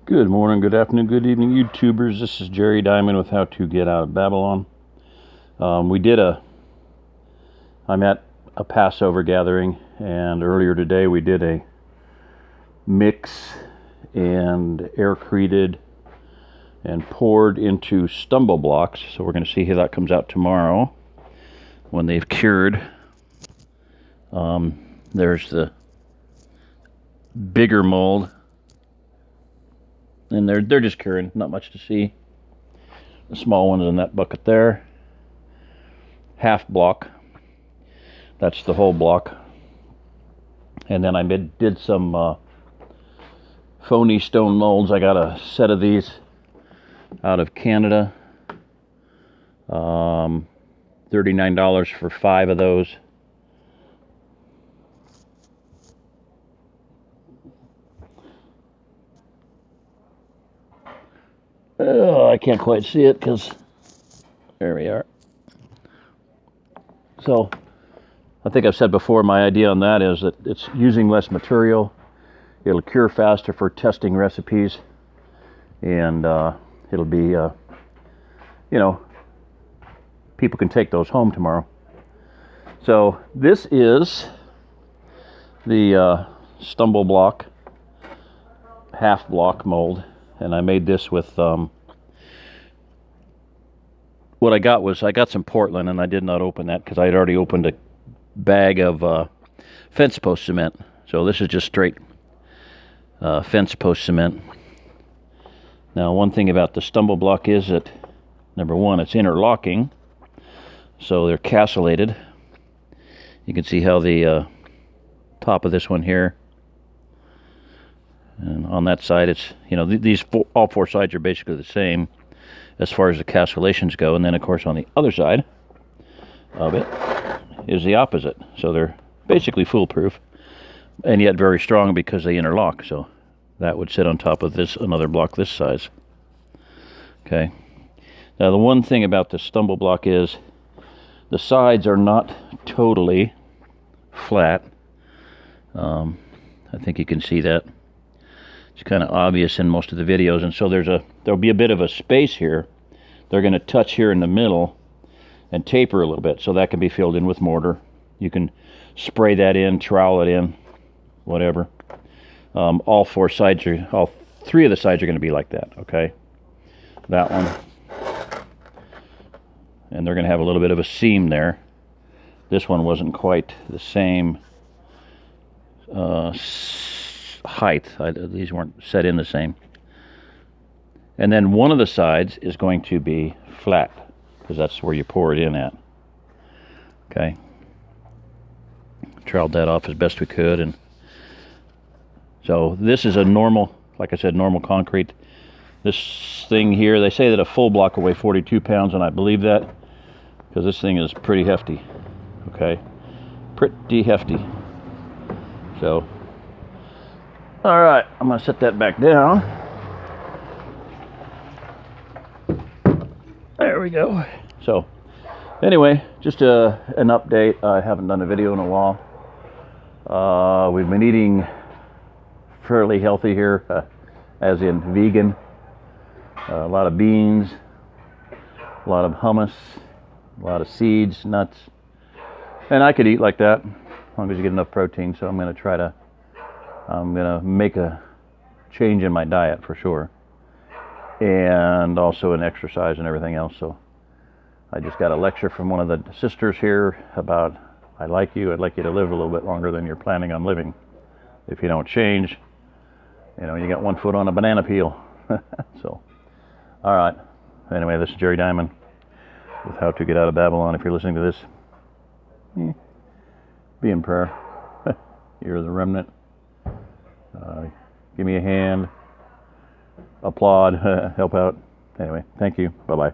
Good morning, good afternoon, good evening, YouTubers. This is Jerry Diamond with How to Get Out of Babylon. I'm at a Passover gathering, and earlier today we did a mix and aircreted and poured into stumble blocks. So we're going to see how that comes out tomorrow when they've cured. There's the bigger mold. And they're just curing, not much to see. The small one is in that bucket there. Half block. That's the whole block. And then I did some phony stone molds. I got a set of these out of Canada. $39 for 5 of those. I can't quite see it because there we are. So I think I've said before, my idea on that is that it's using less material. It'll cure faster for testing recipes, and it'll be, people can take those home tomorrow. So this is the stumble block, half block mold. And I made this with, what I got some Portland, and I did not open that because I had already opened a bag of fence post cement. So this is just straight fence post cement. Now, one thing about the stumble block is that, number one, it's interlocking, so they're castellated. You can see how the top of this one here, and on that side, it's, all four sides are basically the same as far as the castellations go. And then, of course, on the other side of it is the opposite. So they're basically foolproof, and yet very strong because they interlock. So that would sit on top of this, another block this size. Okay. Now, the one thing about the stumble block is the sides are not totally flat. I think you can see that. It's kind of obvious in most of the videos, and so there'll be a bit of a space here. They're going to touch here in the middle and taper a little bit, so that can be filled in with mortar. You can spray that in, trowel it in, whatever. All three of the sides are going to be like that. Okay, that one, and they're going to have a little bit of a seam there. This one wasn't quite the same height. These weren't set in the same. And then one of the sides is going to be flat because that's where you pour it in at. Okay. Troweled that off as best we could, and so this is a normal, like I said, normal concrete. This thing here, they say that a full block will weigh 42 pounds, and I believe that because this thing is pretty hefty. Okay, pretty hefty. So, all right, I'm going to set that back down. There we go. So, anyway, just an update. I haven't done a video in a while. We've been eating fairly healthy here, as in vegan. A lot of beans, a lot of hummus, a lot of seeds, nuts. And I could eat like that as long as you get enough protein. So I'm going to make a change in my diet for sure, and also in exercise and everything else. So I just got a lecture from one of the sisters here about, I'd like you to live a little bit longer than you're planning on living. If you don't change, you got one foot on a banana peel. So, all right. Anyway, this is Jerry Diamond with How to Get Out of Babylon. If you're listening to this, be in prayer. You're the remnant. Give me a hand, applaud, help out. Anyway, thank you. Bye-bye.